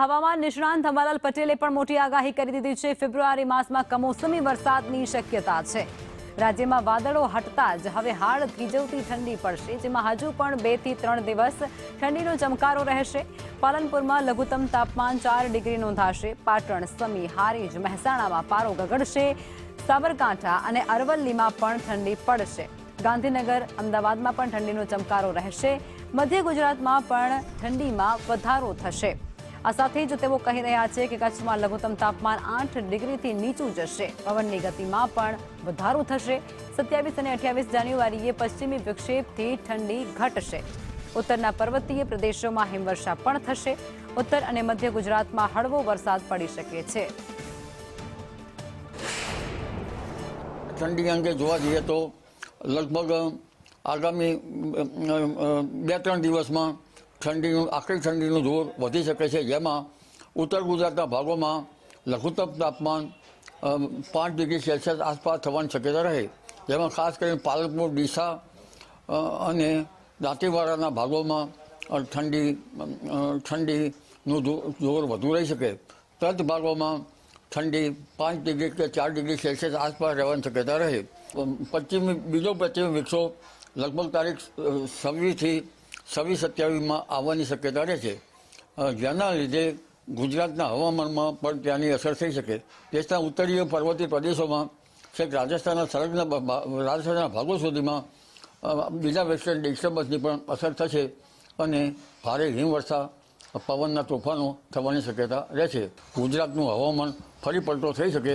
હવામાન નિષ્ણાંત અંબાલાલ પટેલે પણ મોટી આગાહી કરી દીધી છે। ફેબ્રુઆરી માસમાં કમોસમી વરસાદની શક્યતા છે। રાજ્યમાં વાદળો હટતા જ હવે હાડ થીજવતી ઠંડી પડશે, જેમાં હજુ પણ 2 થી 3 દિવસ ઠંડીનો ચમકારો રહેશે। પાલનપુરમાં લઘુત્તમ તાપમાન 4 ડિગ્રી નોંધાશે। પાટણ, સમી, હારીજ, મહેસાણામાં પારો ગગડશે। સાબરકાંઠા અને અરવલ્લીમાં પણ ઠંડી પડશે। ગાંધીનગર, અમદાવાદમાં પણ ઠંડીનો ચમકારો રહેશે। મધ્ય ગુજરાતમાં પણ ઠંડીમાં વધારો થશે। આ સાથે જ તેઓ કહી રહ્યા છે કે કચ્છમાં લઘુત્તમ તાપમાન 8 ડિગ્રીથી નીચું જશે। પવનની ગતિમાં પણ વધારો થશે। 27 અને 28 જાન્યુઆરીએ પશ્ચિમી વિક્ષેપથી ઠંડી ઘટશે। ઉત્તરના પર્વતીય પ્રદેશોમાં હિમવર્ષા પણ થશે। ઉત્તર અને મધ્ય ગુજરાતમાં હળવો વરસાદ પડી શકે છે। ઠંડી અંગે જોવા જઈએ તો લગભગ આગામી 2-3 દિવસમાં આખરી ઠંડીનું જોર વધી શકે છે, જેમાં ઉત્તર ગુજરાતના ભાગોમાં લઘુત્તમ તાપમાન 5 ડિગ્રી સેલ્સિયસ આસપાસ થવાની શક્યતા રહે, જેમાં ખાસ કરીને પાલનપુર, ડીસા અને દાંતીવાડાના ભાગોમાં ઠંડીનું જોર વધુ રહી શકે। તટ ભાગોમાં ઠંડી 5 ડિગ્રી કે 4 ડિગ્રી સેલ્સિયસ આસપાસ રહેવાની શક્યતા રહે। બીજો પશ્ચિમી વિક્ષોભ લગભગ તારીખ 26-27માં આવવાની શક્યતા રહે છે, જેના લીધે ગુજરાતના હવામાનમાં પણ ત્યાંની અસર થઈ શકે। દેશના ઉત્તરીય પર્વતીય પ્રદેશોમાં છેક રાજસ્થાનના ભાગો સુધીમાં બીજા વેસ્ટર્ન ડિસ્ટર્બન્સની પણ અસર થશે અને ભારે હિમવર્ષા, પવનના તોફાનો થવાની શક્યતા રહે છે। ગુજરાતનું હવામાન ફરી પલટો થઈ શકે